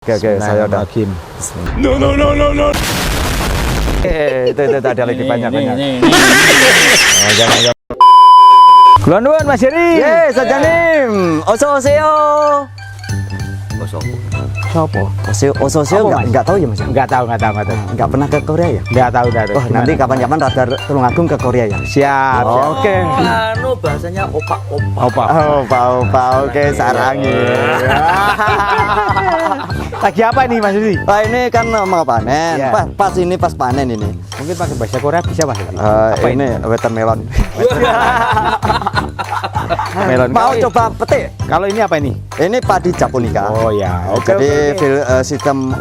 Oke, saya udah. No. Itu ada lagi banyak. Jangan. Kulon Mas Heri. Yes, Sajanim. Ososeo. Sopo? Ososeo enggak tahu ya Mas? Enggak tahu. Enggak pernah ke Korea ya? Enggak tahu. Oh, nanti kapan-kapan Radar Tulungagung ke Korea ya? Siap. Oke. Anu bahasanya opa. Opa. Oke, sarangi. Lagi apa nih Mas Heri? Wah, ini kan mau panen. Ya. Pas panen ini. Mungkin pakai bahasa Korea bisa Mas Heri? Ini watermelon. Melon. Mau coba petik? Kalau ini apa ini? Ini padi Japonica. Oh ya. Oke. Jadi sistem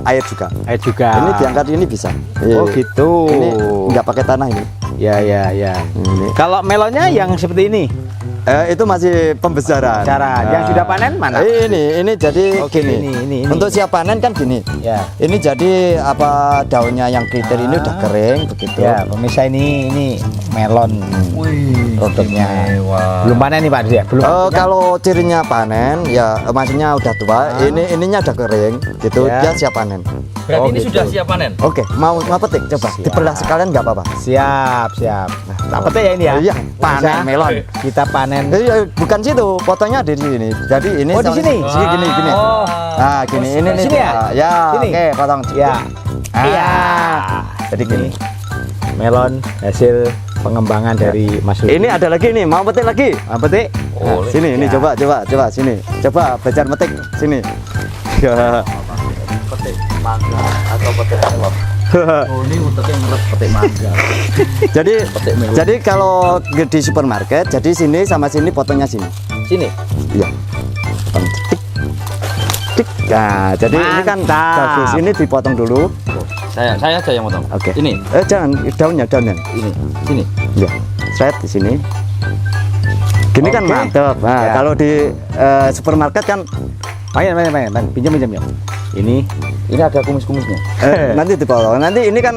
air juga. Air juga. Ini diangkat ini bisa. Oh gitu. Ini nggak pakai tanah ini. Ya. Ini. Kalau melonnya yang seperti ini? Itu masih pembesaran. Yang sudah panen mana? Ini jadi Oke, gini. ini. Untuk siap panen kan gini. Ya. Ini jadi apa daunnya yang kriter ini udah kering begitu. Ya, pemirsa ini melon. Produknya. Wah. Belum panen nih Pak ya? Belum. Kalau cirinya panen ya maksudnya udah tua. Ininya udah kering gitu. Ya. Dia siap panen. Berarti Oh, ini gitu. sudah siap panen. Oke, mau petik coba. Siap. Dibelah sekalian nggak apa-apa. Siap. Tak petik ya ini ya? Iya, panen Pemirsa, melon. Kita panen. Bukan situ, potongnya di sini. Jadi ini Oh, di sini? Gini. Oh. Nah, gini ini nih. Sini ya? Ya, Sini? oke, potong. Ya. Iya. Jadi gini. Melon hasil pengembangan dari Mas Heri. Ini ada lagi nih, mau petik lagi. Apa petik? Oh, Sini, ini Ya. coba sini. Coba belajar metik sini. Ya. petik mangga atau petik apa? Oh, ini untuk yang ngeres petik mangga. Jadi jadi kalau di supermarket, jadi sini sama sini potongnya sini. Sini. Iya. Potong tik. Tik. Nah, jadi ini kan Mantap. bagus. Ini dipotong dulu. Saya aja yang motong. Oke. Ini. Jangan daunnya. Ini. Sini. Iya. Set di sini. Gini kan Oke. mantep. Nah, Ya. kalau di supermarket kan Main. Pinjam. Ini Ini ada kumis-kumisnya. nanti dipotong. Nanti ini kan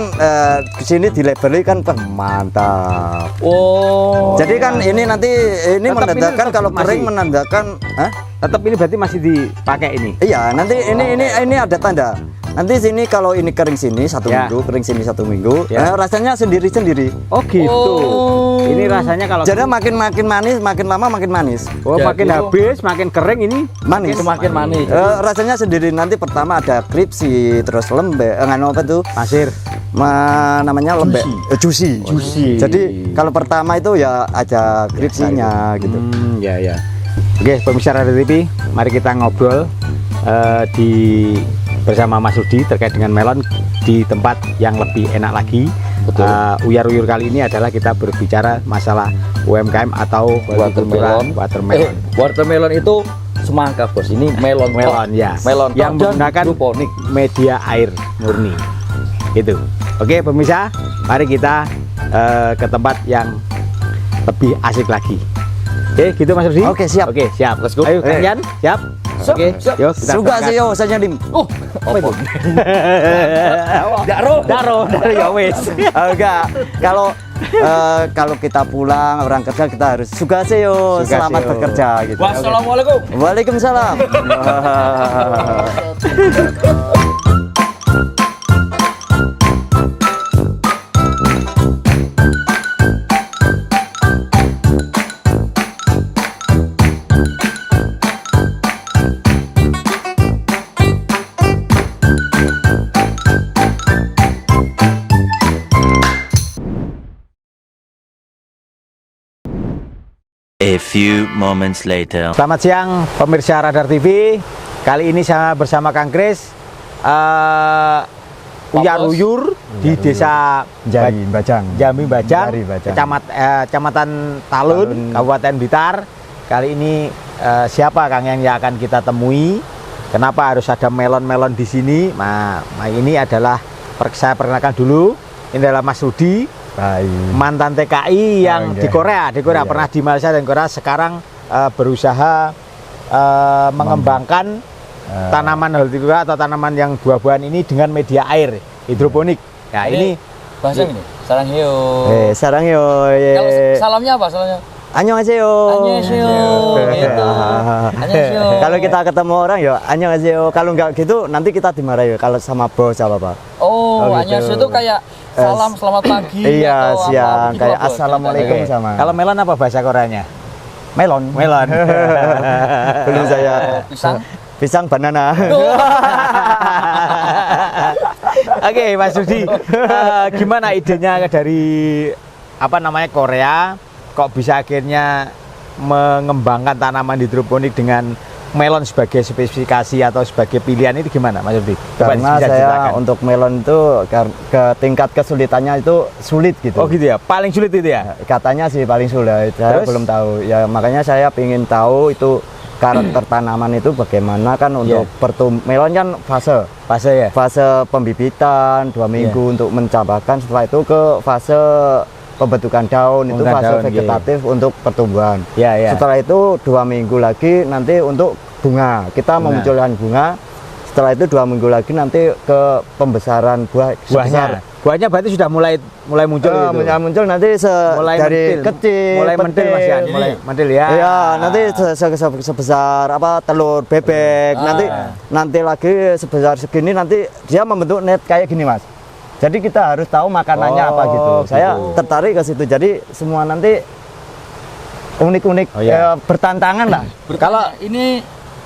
di sini dilabeli kan mantap. Oh. Jadi kan ini nanti ini Tetap menandakan ini kalau masih- kering menandakan, tetap ini berarti masih dipakai ini. iya nanti ini ada tanda. Nanti sini kalau ini kering sini satu Ya. minggu, kering sini 1 minggu, Ya. rasanya sendiri. Oh gitu. Oh. Ini rasanya kalau Jadi makin manis, makin lama makin manis. jadi makin itu- habis, makin kering ini. Manis. Semakin manis. Rasanya sendiri. Nanti pertama ada kripsi, terus lembek, apa tuh? Pasir. Namanya lembek, juicy. Jadi kalau pertama itu ya ada kripsinya gitu. Ya. Oke, pemirsa Radio TV, mari kita ngobrol bersama Mas Rudi terkait dengan melon di tempat yang lebih enak lagi. Betul. Uyar-uyur kali ini adalah kita berbicara masalah UMKM atau Watermelon. Watermelon. Watermelon itu semangka, Bos. Ini melon. Melon ya. Melon yang dan menggunakan hidroponik. media air murni. Gitu. Oke, pemirsa, mari kita ke tempat yang lebih asik lagi. Oke, gitu Mas Rudi. Oke, siap. Oke, siap. Let's go. Ayo kalian, siap? Siap, Oke, siap. yuk kita Suka berangkat. sih yo, saya nyadim. Apa itu? Daro ya wis. Enggak. Kalau kita pulang orang kerja kita harus suka sih yo, Suka selamat sih, yo. bekerja gitu. Wassalamualaikum. Waalaikumsalam. A few moments later. Selamat siang pemirsa Radar TV. Kali ini saya bersama Kang Kris uyar-uyur di desa Bajang. Jambi Bajang, Jari Bajang. Kecamatan Talun, Kabupaten Blitar. Kali ini siapa Kang yang akan kita temui? Kenapa harus ada melon-melon di sini? Nah, ini adalah saya perkenalkan dulu. Ini adalah Mas Rudi, mantan TKI yang di Korea Iya. pernah di Malaysia dan Korea. Sekarang berusaha mengembangkan tanaman hortikultura atau tanaman yang buah-buahan ini dengan media air hidroponik. Nah, ini bahasa ini. Sarang heo. Sarang yo. Kalau salamnya apa? Salamnya Annyeonghaseyo. Annyeonghaseyo. Gitu. Annyeonghaseyo. Kalau kita ketemu orang ya annyeonghaseyo. Kalau nggak gitu nanti kita dimarahi kalau sama bos apa. Oh, gitu. annyeonghaseyo itu kayak salam selamat pagi Iya, atau siang apa, kayak gitu, Bos. assalamualaikum Oke. sama. Kalau melon apa bahasa Koreanya? melon. Melon. Belum saya. Pisang. Pisang banana. Oke, Mas Rudi, gimana idenya dari apa namanya Korea kok bisa akhirnya mengembangkan tanaman hidroponik dengan melon sebagai spesifikasi atau sebagai pilihan itu gimana, Mas Rudi? Coba Karena bisa saya ceritakan. untuk melon itu ke tingkat kesulitannya itu sulit gitu. Oh gitu ya, paling sulit itu ya? Katanya sih paling sulit. Saya Terus? belum tahu. Ya makanya saya ingin tahu itu karakter tanaman itu bagaimana kan untuk melon kan Fase ya? fase pembibitan 2 minggu untuk mencambahkan, setelah itu ke fase pembentukan daun, itu Pembentukan fase daun, vegetatif untuk pertumbuhan. Ya, ya. Setelah itu 2 minggu lagi nanti untuk bunga, kita memunculkan bunga. Setelah itu 2 minggu lagi nanti ke pembesaran Buahnya. Buahnya berarti sudah mulai muncul gitu. muncul nanti Mulai dari mentil. kecil, Mulai mentil Mas Yan, mulai mentil ya. Iya, nanti sebesar apa telur bebek. Nanti lagi sebesar segini, nanti dia membentuk net kayak gini, Mas. Jadi kita harus tahu makanannya apa gitu. Saya tertarik ke situ. Jadi semua nanti unik-unik, bertantangan lah. Kalau ini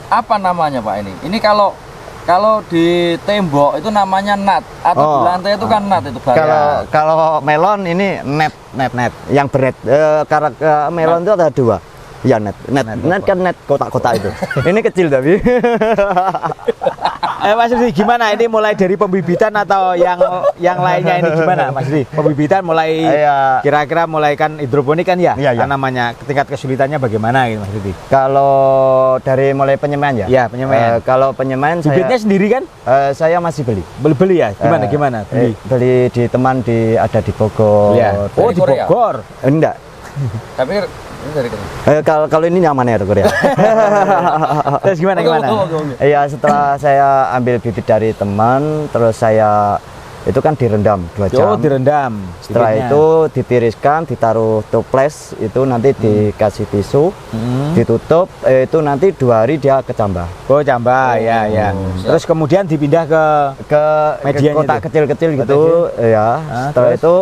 apa namanya Pak ini? Ini kalau di tembok itu namanya nut atau di lantai itu kan nut itu barang. Kalau melon ini net yang berat. Karakter melon itu ada 2. Ya net kan net kotak-kotak itu. Ini kecil tapi. Mas Rudi, gimana ini mulai dari pembibitan atau yang lainnya ini gimana, Mas Rudi? Pembibitan mulai kira-kira mulai kan hidroponik kan ya? Iya. Namanya tingkat kesulitannya bagaimana gitu, Mas Rudi? Kalau dari mulai penyemaian ya? Iya, penyemaian. Kalau penyemaian Bibitnya sendiri kan? saya masih beli. Beli ya? Gimana? Beli? Beli di teman ada di Bogor. Iya. Oh, di Korea? Bogor. Enggak. Tapi ini dari Korea. Kalau ini nyaman ya Korea. Terus gimana? Iya, setelah saya ambil bibit dari teman, terus saya itu kan direndam 2 jam. Oh, direndam. Setelah itu ditiriskan, ditaruh toples, itu nanti dikasih tisu, ditutup, itu nanti 2 hari dia kecambah. Oh, cambah, ya. Terus kemudian dipindah ke medianya kotak itu? kecil-kecil gitu, ya. Setelah terus? itu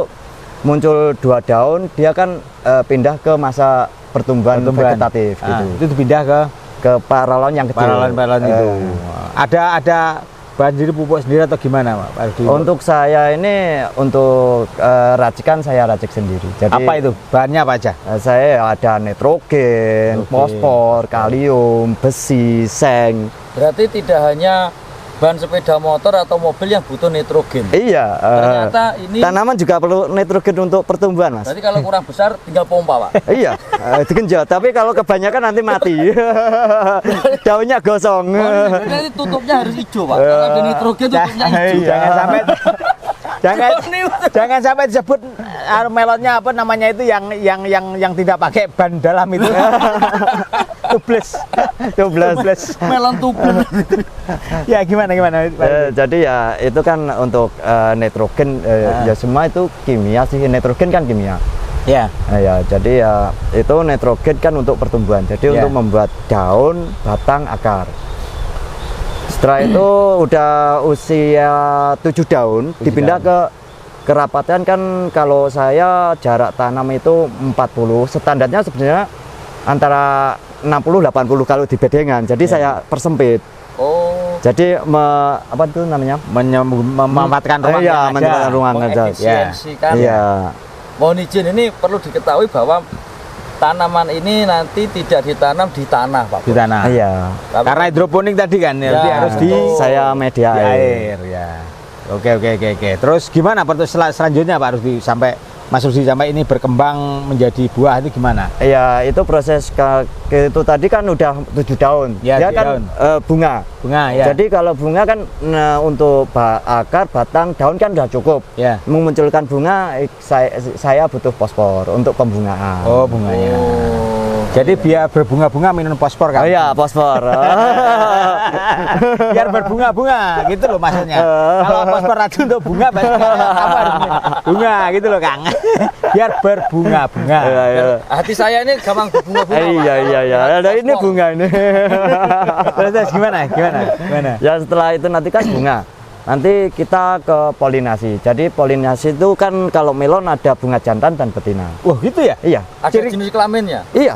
muncul 2 daun, dia kan pindah ke masa pertumbuhan vegetatif gitu. Itu dipindah ke paralon yang kecil. paralon itu. Ada bahan sendiri, pupuk sendiri atau gimana, Pak Rudi? Untuk saya ini untuk racikan saya racik sendiri. Jadi apa itu? Bahannya apa aja? Saya ada nitrogen, fosfor, kalium, besi, seng. Berarti tidak hanya ban sepeda motor atau mobil yang butuh nitrogen. Iya. Ternyata ini tanaman juga perlu nitrogen untuk pertumbuhan, Mas. berarti kalau kurang besar tinggal pompa, Pak. Iya, digenjot. Tapi kalau kebanyakan nanti mati. Daunnya gosong. Nanti tutupnya harus hijau, Pak. Kalau ada nitrogen tutupnya hijau. Jangan sampai jangan sampai disebut melonnya apa namanya itu yang tidak pakai ban dalam itu. Tubles. Melon tubles. Ya gimana? Jadi ya itu kan untuk nitrogen ya semua itu kimia sih. Nitrogen kan kimia. Ya. Ya, jadi ya itu nitrogen kan untuk pertumbuhan. Jadi untuk membuat daun, batang, akar. Setelah itu udah usia 7 daun, dipindah ke kerapatan kan kalau saya jarak tanam itu 40. Standarnya sebenarnya antara 60-80 kalau di bedengan. Jadi saya persempit. Oh. Jadi apa itu namanya? Memanfaatkan ruang Iya, yang ada. memanfaatkan ruang aja. Mengefisiensikan. Iya. Mohon izin, ini perlu diketahui bahwa tanaman ini nanti tidak ditanam di tanah, Pak. Di tanah. Iya. Karena hidroponik tadi kan, Ya, jadi harus di Saya media air. ya. Oke. Terus gimana selanjutnya Pak Rusdi sampai Mas Rusdi sampai ini berkembang menjadi buah itu gimana? Iya, itu proses itu tadi kan udah 7 daun. Ya, Dia 7 kan daun. bunga. Bunga ya. Jadi kalau bunga kan untuk akar, batang, daun kan udah cukup. Ya. Memunculkan bunga saya butuh fosfor untuk pembungaan. Oh, bunganya. Jadi biar berbunga-bunga minum fosfor kan? Oh iya, fosfor. Biar berbunga-bunga gitu loh maksudnya. Kalau fosfor racun untuk bunga berarti apa harus bunga gitu loh Kang. Biar berbunga-bunga. Iya, iya. Hati saya ini gampang berbunga-bunga. Pak. Iya, iya, iya. Ada ini Fosfor. bunga ini. Terus gimana? Ya setelah itu nanti kan bunga. Nanti kita ke polinasi. Jadi polinasi itu kan kalau melon ada bunga jantan dan betina. Wah gitu ya? Iya. Ada jenis kelaminnya. Iya.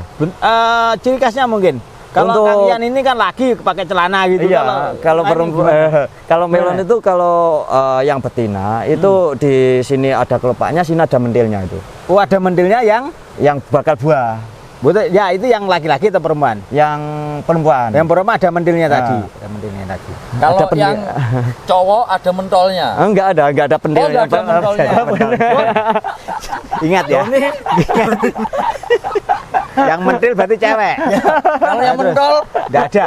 Ciri khasnya mungkin. Kalau Untuk- kalian ini kan laki pakai celana gitu. Iya, kalau perempuan, kalau melon itu kalau yang betina itu di sini ada kelopaknya, sini ada mentilnya itu, Oh ada mendilnya yang bakal buah. betul ya itu yang laki-laki atau perempuan? Yang perempuan. Yang perempuan ada mendilnya Ah. tadi. Ada mendilnya tadi. Kalau Ada pendil- yang cowok ada mentolnya. Enggak ada pendilnya. nggak ada mentolnya. Ingat ya. Yang mentil berarti cewek. Kalau yang mentol Enggak ada.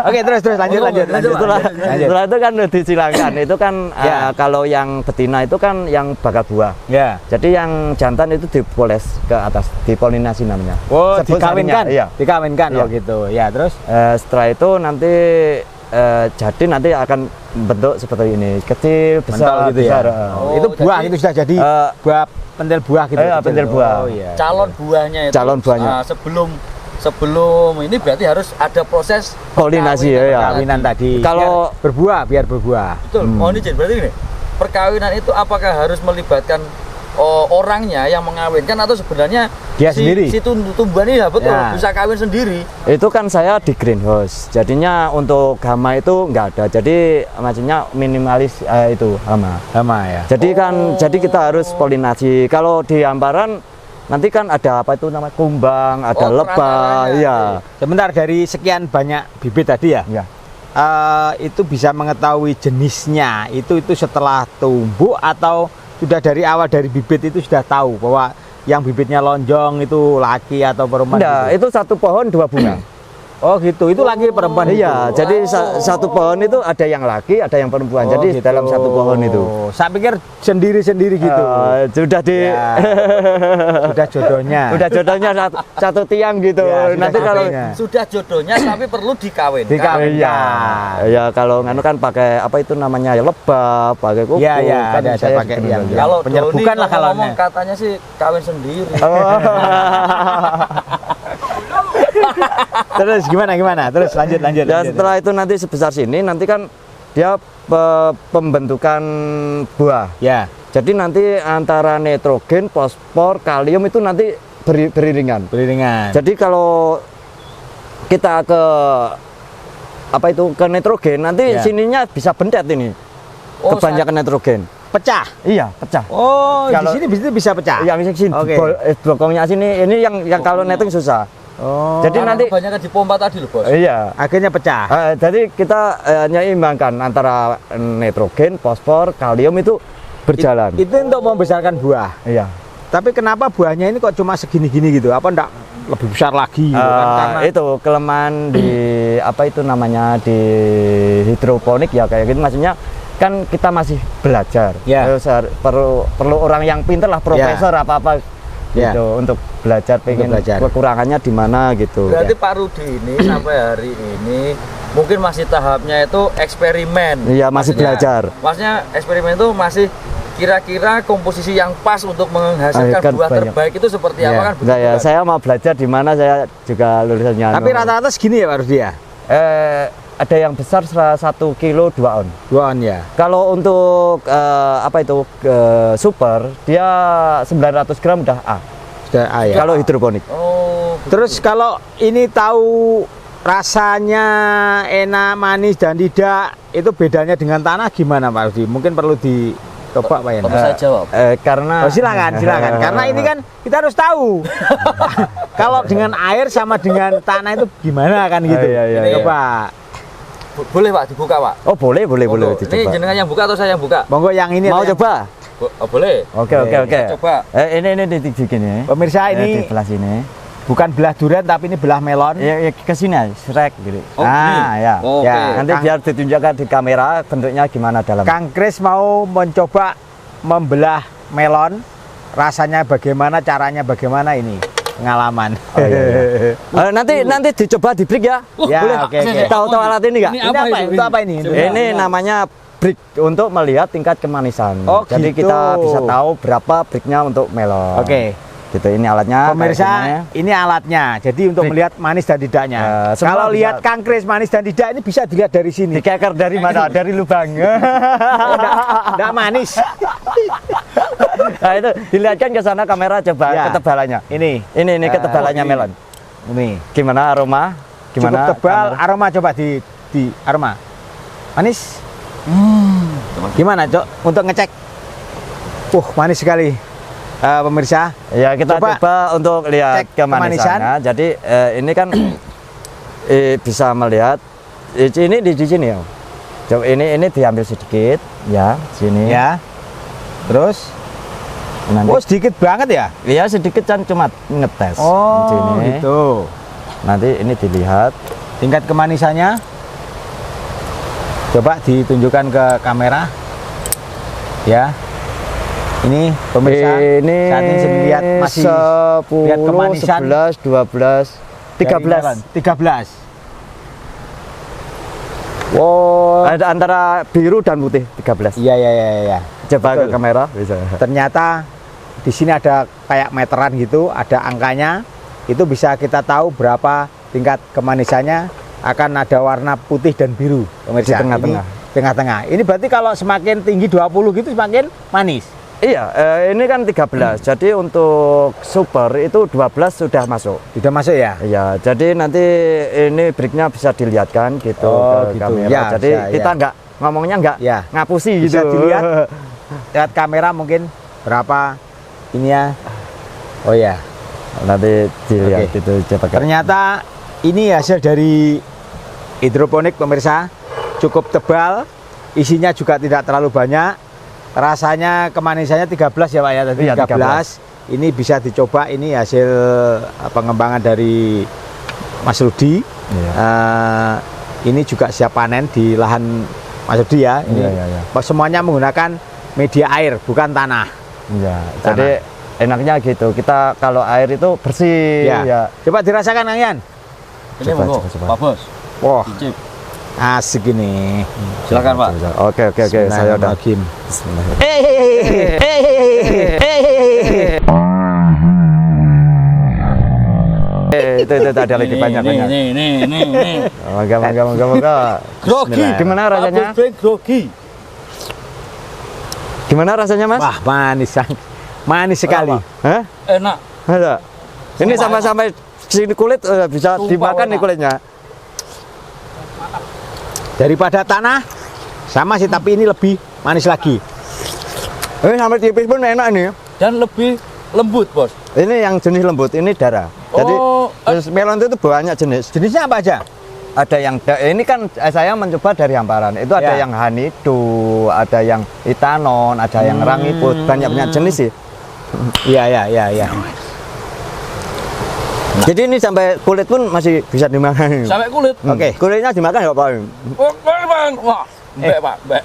Oke, terus lanjut. Setelah itu kan disilangkan. Itu kan Ya. kalau yang betina itu kan yang bakal buah. Ya. Jadi yang jantan itu dipoles ke atas, dipolinasi namanya. Oh, Sebut dikawinkan. sarinya, Iya. Dikawinkan Iya. oh gitu. Ya, terus Setelah itu nanti jadi nanti akan bentuk seperti ini, kecil, mentol besar, gitu ya. besar. Oh, itu buah jadi- itu sudah jadi buah pentil buah gitu. Iya, pentil buah. Oh, iya. calon buahnya itu. Calon buahnya. Sebelum ini berarti harus ada proses Polinasi, perkawinan ya. Perkawinan tadi. Kalau- biar berbuah. Betul. Hmm. Oh ini jadi berarti gini. Perkawinan itu apakah harus melibatkan orangnya yang mengawinkan atau sebenarnya Dia sendiri? si tumbuhan ini ya betul Ya. bisa kawin sendiri. Itu kan saya di greenhouse, jadinya untuk hama itu nggak ada. Jadi maksudnya minimalis itu hama. Sama ya. Jadi jadi kita harus polinasi. Kalau di hamparan nanti kan ada apa itu namanya kumbang, ada Oh, lebah, perantaranya. iya. Sebentar dari sekian banyak bibit tadi ya. Iya. Itu bisa mengetahui jenisnya itu setelah tumbuh atau sudah dari awal dari bibit itu sudah tahu bahwa yang bibitnya lonjong itu laki atau perempuan Enggak, gitu? itu satu pohon dua bunga. Oh gitu, itu laki perempuan Iya, itu? jadi satu pohon itu ada yang laki, ada yang perempuan. Oh, Jadi gitu. dalam satu pohon itu. Saya pikir sendiri-sendiri gitu. Sudah di Ya, sudah jodohnya. udah jodohnya satu tiang gitu. Ya, sudah Nanti kalau jodohnya. Sudah jodohnya tapi perlu dikawinkan. Dikawin. iya, ya kalau nganu kan pakai apa itu namanya ya lebah, pakai kuku. Iya, iya, kan ada saya pakai sebenarnya. yang- Kalau Penyerbukan lah kalau ngomong katanya sih kawin sendiri. Oh. Terus gimana? Terus lanjut. Ya setelah itu nanti sebesar sini nanti kan dia pembentukan buah. Ya. Jadi nanti antara nitrogen, fosfor, kalium itu nanti beriringan. Beriringan. Jadi kalau kita ke apa itu ke nitrogen nanti Ya. sininya bisa bendet ini. Oh, Kebanyakan nitrogen. Pecah. Iya, pecah. Oh, Kalau- di sini bisa pecah. Iya, misalnya sini Oke. bokongnya sini ini yang kalau netting susah. Oh. Jadi Karena nanti kebanyakan dipompa tadi loh bos. iya. akhirnya pecah. Jadi kita menyeimbangkan antara nitrogen, fosfor, kalium itu berjalan. Itu untuk membesarkan buah. Iya. Tapi kenapa buahnya ini kok cuma segini-gini gitu? Apa enggak lebih besar lagi gitu kan? Karena Itu kelemahan di apa itu namanya di hidroponik ya kayak gitu maksudnya kan kita masih belajar. Ya. Terus perlu orang yang pinter lah profesor apa-apa Ya. gitu untuk belajar pengen belajar. kekurangannya di mana gitu. Berarti Pak Rudi ini sampai hari ini mungkin masih tahapnya itu eksperimen. Iya, masih belajar. Maksudnya eksperimen itu masih kira-kira komposisi yang pas untuk menghasilkan Kan buah banyak. terbaik itu seperti Iya. apa kan? Enggak ya, saya mau belajar di mana saya juga lulusannya. tapi rata-rata segini ya Pak Rudi ya? Ada yang besar 1 kilo 2 on. 2 on ya. Kalau untuk apa itu super dia 900 gram udah A. Sudah ya. Kalau hidroponik. Oh, Terus kalau ini tahu rasanya enak, manis dan tidak, itu bedanya dengan tanah gimana Pak Rudi? Mungkin perlu dicoba Pak ya. Perlu saya jawab. Karena Oh, silakan. Karena ini kan kita harus tahu. Kalau dengan air sama dengan tanah itu gimana kan gitu. Iya, iya, iya. Coba. Boleh Pak dibuka Pak? Oh boleh Monggo. Ini dicoba. jenengan yang buka atau saya yang buka? Monggo yang ini. Mau yang- coba? Oh, boleh. Oke. Kita coba. Ini di gini. Pemirsa Di ini sebelah sini. bukan belah durian tapi ini belah melon. Ya ke sini aja, srek gitu. Oh, ini? Ya. Oke. Ya. Nanti Kang- biar ditunjukkan di kamera bentuknya gimana dalam. Kang Kris mau mencoba membelah melon. Rasanya bagaimana, caranya bagaimana ini? pengalaman. Oh, iya. Nanti dicoba di break ya. Ya, Boleh? oke, oke. Tahu alat ini nggak? Ini Ini apa? Untuk apa ini? Untuk Ini namanya break untuk melihat tingkat kemanisan. Oh, Jadi gitu. kita bisa tahu berapa breaknya untuk melon. Oke. Gitu, ini alatnya. Pemirsa, kayak gini. ini alatnya. Jadi untuk Break. melihat manis dan tidaknya. Semua Kalau bisa. lihat kangkris manis dan tidak ini bisa dilihat dari sini. Dikeker dari mana? Dari lubang. Enggak manis. Nah itu dilihatkan ke sana kamera coba Ya. ketebalannya. Ini ketebalannya ini. melon. Ini. Gimana aroma? Cukup Gimana tebal, kamera? aroma coba di aroma. Manis. Gimana, Cok? Untuk ngecek. Manis sekali. Pemirsa, Ya kita coba untuk lihat cek kemanisannya. Jadi ini kan bisa melihat ini di sini ya. Coba ini diambil sedikit ya sini. ya. Terus, Nanti, sedikit banget ya? ya sedikit kan cuma ngetes. Oh, Sini. gitu. Nanti ini dilihat. Tingkat kemanisannya coba ditunjukkan ke kamera. Ya. Ini pemirsa Ini saat ini saya lihat masih 10, lihat kemanisan 11, 12, 13. 13. Wow. Ada antara biru dan putih 13. Iya. Coba Betul. ke kamera bisa. Ternyata di sini ada kayak meteran gitu, ada angkanya. Itu bisa kita tahu berapa tingkat kemanisannya, akan ada warna putih dan biru. Pemirsa, Di tengah-tengah. Ini tengah-tengah. Ini berarti kalau semakin tinggi 20 gitu semakin manis. Iya, ini kan 13. Jadi untuk super itu 12 sudah masuk. Sudah masuk ya? Iya, jadi nanti ini breaknya bisa dilihatkan gitu Oh, ke gitu. kamera. Ya, jadi bisa, kita ya. nggak ngomongnya nggak Ya. ngapusi Bisa gitu. dilihat. Lihat kamera mungkin berapa ini ya. Oh ya. Nanti dilihat Oke. itu coba. Ternyata ini hasil dari hidroponik pemirsa, cukup tebal, isinya juga tidak terlalu banyak. Rasanya kemanisannya 13 ya Pak ya tadi. Iya, 13. Ini bisa dicoba, ini hasil pengembangan dari Mas Rudi. Iya. Ini juga siap panen di lahan Mas Rudi ya. Ini Iya. semuanya menggunakan media air, bukan tanah. Iya. Jadi enaknya gitu. Kita kalau air itu bersih ya. Coba dirasakan Kang Yan. Ini Coba, monggo, coba. Pak Bos. Wah, Cicip. asik ini. Silakan Pak. Oke, saya udah. Bismillahirrahmanirrahim. Itu ada lagi banyak. Nih. Moga. Grogi. Gimana rasanya? Pak Bos grogi. Gimana rasanya, Mas? Wah, manis sekali. Hah? Enak. Ada. Ini sampai sini kulit bisa Sumpah dimakan nih enak. kulitnya. Daripada tanah sama sih, tapi ini lebih manis lagi. Ini sampai tipis pun enak nih. Dan lebih lembut, Bos. Ini yang jenis lembut, ini darah. Jadi terus melon itu banyak jenis. Jenisnya apa aja? Ada yang ini kan saya mencoba dari hamparan. Itu ada Ya. yang hanidu, ada yang itanon, ada yang rangiput, banyak jenis sih. Iya. Jadi ini sampai kulit pun masih bisa dimakan. Sampai kulit. Oke. Kulitnya dimakan nggak Pak? Oh, Bang. Wah, mbek, Pak, mbek.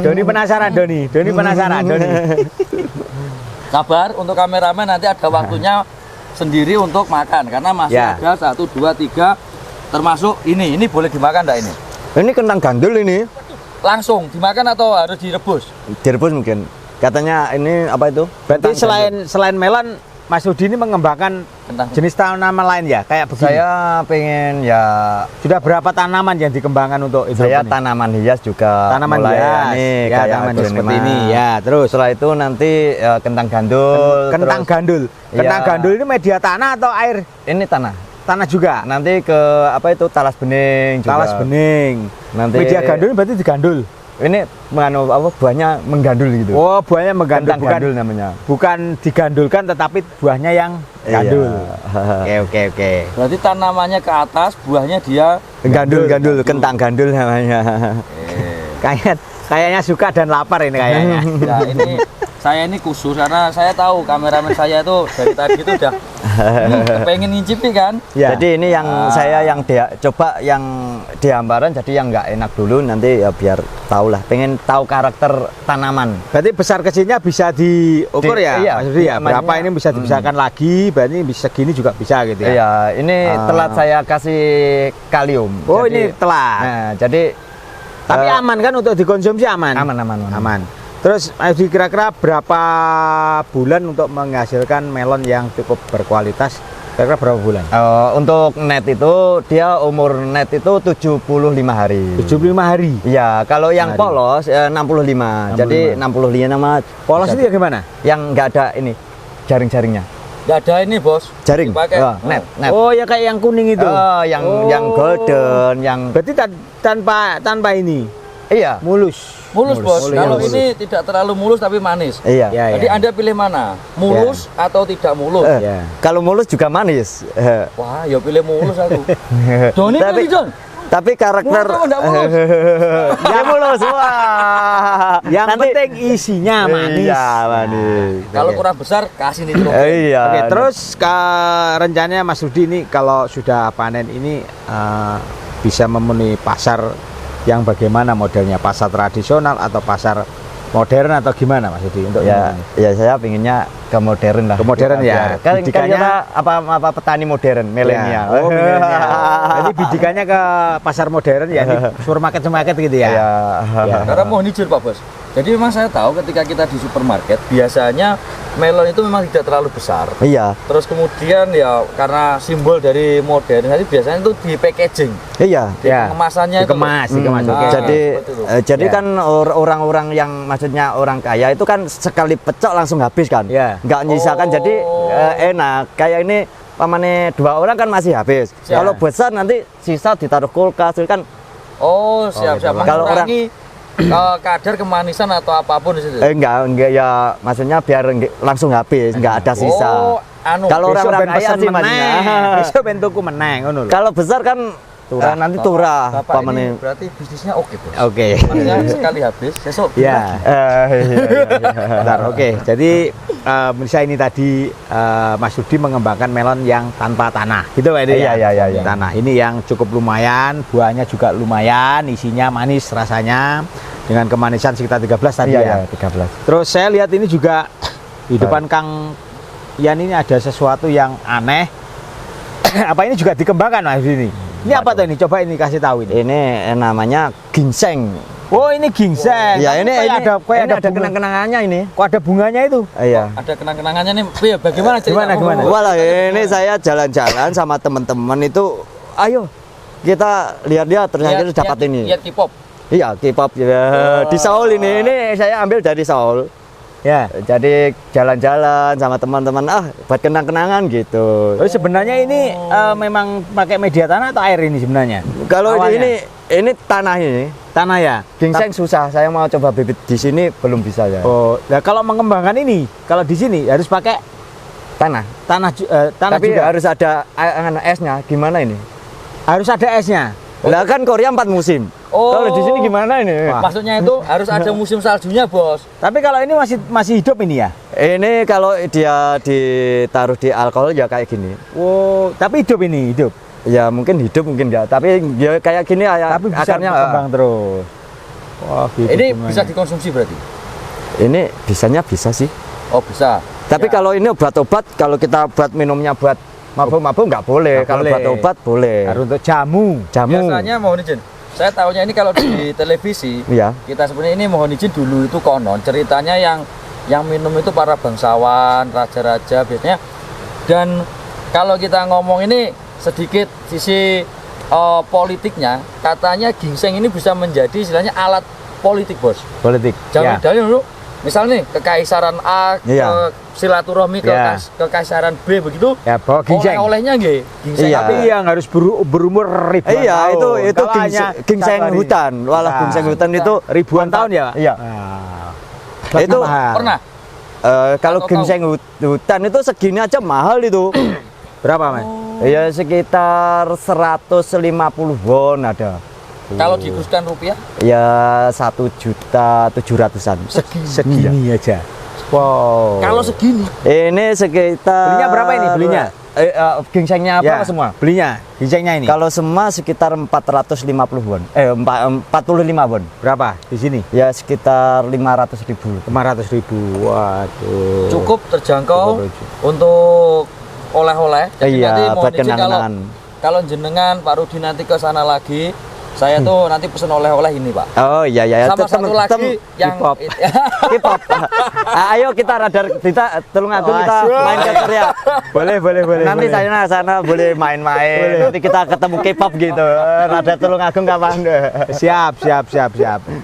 Doni penasaran, Doni penasaran, Doni. Sabar, untuk kameramen nanti ada waktunya sendiri untuk makan karena masih Ya. ada 1, 2, 3 termasuk ini boleh dimakan enggak ini? Ini kentang gandul ini. Langsung dimakan atau harus direbus? Direbus mungkin. Katanya ini apa itu? Berarti Kentang selain melon, Mas Rudi ini mengembangkan Kentang. jenis tanaman lain ya, kayak begini. Saya pengen ya Sudah berapa tanaman yang dikembangkan untuk saya hidroponik? tanaman hias juga Tanaman mulai hias. ini Ya, kayak tanaman hias seperti aglonema. ini. Ya, terus Setelah itu nanti kentang gandul. kentang terus gandul. Kentang Iya. gandul ini media tanah atau air? ini tanah. Tanah juga. Nanti ke apa itu talas bening juga. Talas bening. Nanti Media gandul ini berarti digandul. ini menganu apa buahnya menggandul gitu. Oh, buahnya menggandul, Kentang bukan gandul namanya. bukan digandulkan tetapi buahnya yang gandul. Iya. Oke. Berarti tanamannya ke atas, buahnya dia Gandul, kentang gandul namanya. Kayaknya suka dan lapar ini kayaknya. ya ini saya ini khusus karena saya tahu kameramen saya itu dari tadi itu udah pengen ngincipi kan. Ya. Jadi ini yang saya yang coba yang di hamparan, jadi yang nggak enak dulu, nanti ya biar tahu lah, pengen tahu karakter tanaman. Berarti besar kecilnya bisa diukur ya, Iya, Mas Rudi ya. iya, Berapa maksudnya- ini bisa dipisahkan lagi, berarti bisa segini juga bisa gitu ya. Iya, ini telat saya kasih kalium. Oh, Jadi- ini telat. Nah, jadi Tapi aman kan untuk dikonsumsi aman? aman. Aman. Terus kira-kira berapa bulan untuk menghasilkan melon yang cukup berkualitas? Kira-kira berapa bulan? Untuk net itu dia umur net itu 75 hari. 75 hari. Iya, kalau yang Hari. polos 65. Jadi 65 nama Polos itu ya gimana? yang nggak ada ini jaring-jaringnya. Nggak ada ini bos. Jaring. Dipakai. Net. Oh ya kayak yang kuning itu. Yang golden, yang Berarti tanpa ini iya. mulus. Mulus bos. Mulus. Kalau Mulus. ini tidak terlalu mulus tapi manis. Iya. Ya, Jadi ya. Anda pilih mana? Mulus atau tidak mulus? Ya. Kalau mulus juga manis. Wah, ya pilih mulus aku. Doni Tapi- pilih John. Tapi karakter Mulus apa nggak mulus? ya mulus. Wah. Yang penting isinya manis. Iya, manis. Kalau kurang besar kasih nitrogen. Iya. Oke, terus rencananya Mas Rudi ini kalau sudah panen ini bisa memenuhi pasar yang bagaimana modelnya? Pasar tradisional atau pasar modern atau gimana Mas Rudi untuk ya, ini? ya saya pinginnya ke modern lah. Ke modern ya. Kan Bidikannya- kita apa petani modern, milenial. Ya. Oh, milenial. Jadi bidikannya ke pasar modern ya, di supermarket gitu ya. Iya. Ya. Karena mohon izin Pak Bos. Jadi memang saya tahu ketika kita di supermarket biasanya melon itu memang tidak terlalu besar. Iya. Terus kemudian ya karena simbol dari modern, jadi biasanya itu di packaging, Iya. di pengemasannya itu. dikemas, dikemas. Hmm, Oke. jadi betul. jadi Ya. kan orang-orang yang maksudnya orang kaya itu kan sekali pecok langsung habis kan, Ya. nggak nyisakan, Oh. jadi enak. Kayak ini pamane 2 orang kan masih habis. Siap. Kalau besar nanti sisa ditaruh kulkas itu kan. Oh, siap-siap. gitu. Kalau Mengurangi kadar kemanisan atau apapun di situ. Enggak ya, maksudnya biar langsung habis, nggak ada sisa. Oh, anu. Kalau Besok orang-orang ben kaya pesen sih meneng. maksudnya. Besok ben tuku meneng ngono lho. Kalau besar kan Turah. nanti turah Bapak pamane. ini berarti bisnisnya oke, Bos. Oke. Maksudnya sekali habis, besok Ya. Iya. Bentar, oke. Jadi pemirsa ini tadi Mas Rudi mengembangkan melon yang tanpa tanah. Gitu Pak Edi, ya? Iya. Tanah. Ini yang cukup lumayan, buahnya juga lumayan, isinya manis rasanya dengan kemanisan sekitar 13 tadi ya. Iya, 13. Terus saya lihat ini juga di depan Kang Yan ini ada sesuatu yang aneh. Apa ini juga dikembangkan Mas Rudi ini? Ini apa tuh ini? Coba ini kasih tahu ini. Ini namanya ginseng. Oh, ini ginseng. Ya, Tapi ini kayak ada ini ada bunga- kenang-kenangannya ini. Kok ada bunganya itu? Iya. ada kenang-kenangannya nih. Iya, bagaimana cerita? Gimana? Walah, ini saya jalan-jalan sama teman-teman itu, ayo kita lihat-lihat, ternyata itu dapat ini. Lihat K-pop. Iya, K-pop ya. Di Seoul ini saya ambil dari Seoul. Ya. Jadi jalan-jalan sama teman-teman, buat kenang-kenangan gitu. Oh, sebenarnya ini memang pakai media tanah atau air ini sebenarnya? Kalau Awalnya. ini tanah ini, Tanah ya. ginseng susah. Saya mau coba bibit di sini belum bisa ya. Oh, nah kalau mengembangkan ini, kalau di sini harus pakai Tanah. tanah Tapi juga. harus ada esnya. Gimana ini? Harus ada esnya. Lah kan Korea 4 musim. Oh. Kalau di sini gimana ini? Wah. Maksudnya itu harus ada musim saljunya, Bos. Tapi kalau ini masih hidup ini ya. Ini kalau dia ditaruh di alkohol ya kayak gini. Oh, tapi hidup ini, hidup. Ya mungkin hidup mungkin enggak, tapi ya kayak gini Tapi bisa akarnya berkembang terus. Wah, gitu Ini semuanya. bisa dikonsumsi berarti. ini bisanya bisa sih. Oh, bisa. Tapi Ya. kalau ini obat-obat, kalau kita buat minumnya buat mabuk-mabuk nggak boleh. Nggak Kalau boleh. buat obat boleh. harus untuk jamu. Jamu. Biasanya mohon izin. Saya tahunya ini kalau di televisi, Iya. kita sebenarnya ini mohon izin dulu itu konon ceritanya yang minum itu para bangsawan, raja-raja biasanya. Dan kalau kita ngomong ini sedikit sisi politiknya, katanya ginseng ini bisa menjadi istilahnya alat politik, Bos. Politik. Jangan Ya. dalil dulu. Misalnya kekaisaran A, Iya. ke silaturahmi ke Iya. kekaisaran B begitu. Ya, bawa ginseng. Oleh-olehnya nggih, ginseng. Iya. Tapi yang harus berumur ribuan Iya, tahun. itu Kalau hanya ginseng satu hari. hutan. Walah, Nah, ginseng hutan itu ribuan tahun ya, Pak? Iya. Nah, Itu mahal. Pernah? kalau Atau ginseng hutan itu segini aja mahal itu. Berapa, Mas? Ya sekitar 150 won ada. Kalau dikurskan rupiah? Ya 1.700.000-an. Segini aja. Wow. Kalau segini, Ini sekitar Belinya berapa ini, belinya? Gingsengnya apa Ya, semua? Belinya, ginsengnya ini. Kalau semua sekitar 450 won. 45 won. Berapa di sini? Ya sekitar 500.000. 500.000. Waduh. cukup terjangkau Cukup, untuk oleh-oleh. Jadi Iya, nanti mohon buat izin kenang-kenangan. kalau jenengan Pak Rudi nanti ke sana lagi, saya tuh nanti pesen oleh-oleh ini Pak. Oh iya iya. Sama satu lagi yang K-pop. K-pop. Ayo kita radar kita Tulungagung kita Wah, main ke Korea. Boleh. Nanti boleh. sana boleh main-main. Nanti kita ketemu K-pop gitu. Radar Tulungagung kapan? Siap.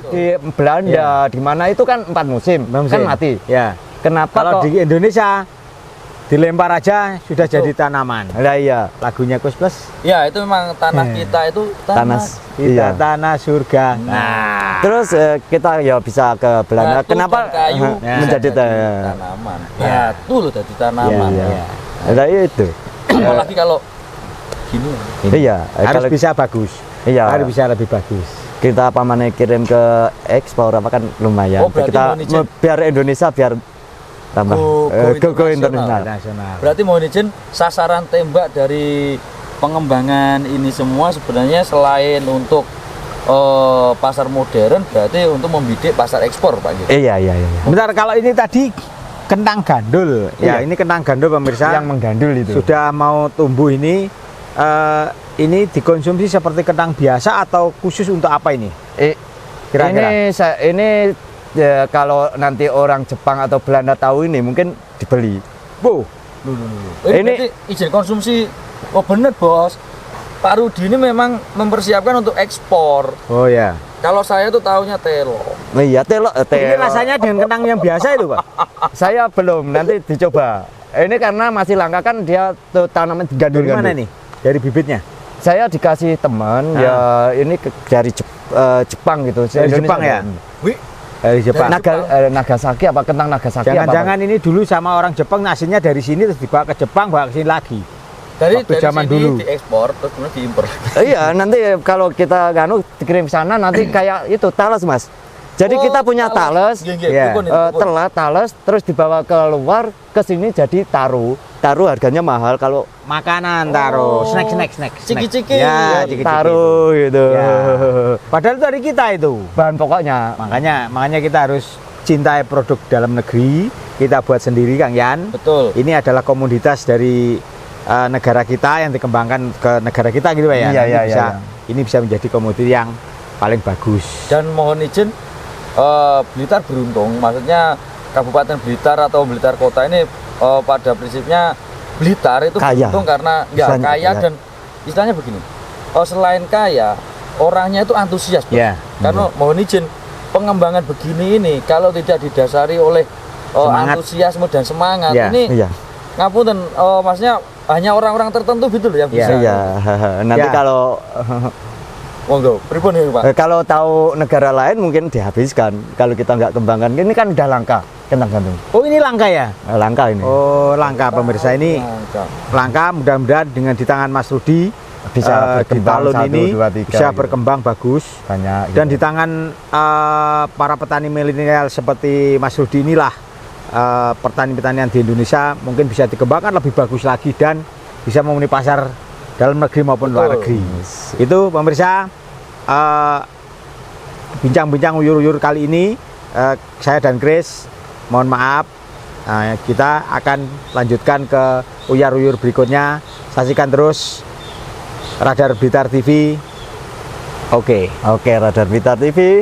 Di Belanda di mana itu kan 4 musim, kan mati. Ya. Kenapa Kalau kok? di Indonesia dilempar aja sudah jadi tanaman. Lah iya. Lagunya Kus Plus. Ya itu memang tanah kita itu tanah. Kita Iya. tanah surga. Nah, Terus kita ya bisa ke Belanda. batu Kenapa dan kayu Ya. bisa menjadi jadi tanaman? Batu loh jadi tanaman. Iya. Iya. Nah, itu. Apalagi kalau gini. Iya, Harus kalau bisa bagus. iya. Harus bisa lebih bagus. Kita pamannya kirim ke ekspor apa kan lumayan. Oh, berarti Kita mau izin. biar Indonesia biar tambah Go internasional. Nasional. Berarti mohon izin sasaran tembak dari pengembangan ini semua sebenarnya selain untuk pasar modern berarti untuk membidik pasar ekspor Pak gitu. Iya. Bentar, kalau ini tadi kentang gandul. Ya, Iya. ini kentang gandul pemirsa. Yang menggandul itu. Sudah mau tumbuh ini dikonsumsi seperti kentang biasa atau khusus untuk apa ini? Kira-kira. Ini ya, kalau nanti orang Jepang atau Belanda tahu ini mungkin dibeli. Bu, Ini Ini- berarti izin konsumsi. Oh bener bos. Pak Rudi ini memang mempersiapkan untuk ekspor. oh ya. Kalau saya tuh taunya telo. Iya, telok. Ini rasanya dengan kentang yang biasa itu, Pak? Saya belum, nanti dicoba. Ini karena masih langka kan dia tuh tanaman Dari digandul-gandul. mana nih? Dari bibitnya? Saya dikasih teman ya ini dari Jepang gitu. Dari Indonesia Jepang ya? ada. Wih, Dari Jepang. Nagasaki apa kentang Nagasaki apa? Jangan-jangan ini dulu sama orang Jepang nasinya dari sini terus dibawa ke Jepang, bawa ke sini lagi. dari Waktu zaman sini dulu. diekspor terus kemudian diimpor. Iya, nanti kalau kita dikirim sana nanti kayak itu talas, Mas. Jadi kita punya talas, Iya. talas terus dibawa keluar ke sini jadi taruh. Taruh harganya mahal kalau Makanan taruh, snack. Ciki-ciki. Ya, ciki-ciki. taruh gitu. Ya. Padahal itu dari kita itu. Bahan pokoknya. Makanya kita harus cintai produk dalam negeri, kita buat sendiri Kang Yan. Betul. Ini adalah komoditas dari negara kita yang dikembangkan ke negara kita gitu Pak ya. Iya, Ini bisa menjadi komoditi yang paling bagus. Dan mohon izin Blitar beruntung, maksudnya Kabupaten Blitar atau Blitar Kota ini pada prinsipnya Blitar itu Kaya. beruntung karena ya Istilahnya kaya kaya. dan istilahnya begini. Selain kaya, orangnya itu antusias, Bos. Ya. Karena mohon izin pengembangan begini ini kalau tidak didasari oleh Semangat. antusiasme dan semangat Ya. ini Iya. ngapunten maksudnya hanya orang-orang tertentu gitu loh yang Ya. bisa. Iya. Nanti Ya. kalau Monggo, pripun ya, Pak? kalau tahu negara lain mungkin dihabiskan. Kalau kita nggak kembangkan, ini kan udah langka kentang gantung. Oh, ini langka ya? Langka ini. Oh, langka pemirsa ini. Mantap. Langka, mudah-mudahan dengan di tangan Mas Rudi Bisa di berkembang talun 1, ini 2, 3 bisa gitu. berkembang bagus. Banyak. Dan gitu. di tangan para petani milenial seperti Mas Rudi inilah pertanian di Indonesia mungkin bisa dikembangkan lebih bagus lagi dan bisa memenuhi pasar dalam negeri maupun luar negeri. Itu pemirsa bincang-bincang uyur-uyur kali ini saya dan Chris mohon maaf. Kita akan lanjutkan ke uyar-uyur berikutnya. Saksikan terus Radar Blitar TV. Oke. Oke, Radar Blitar TV.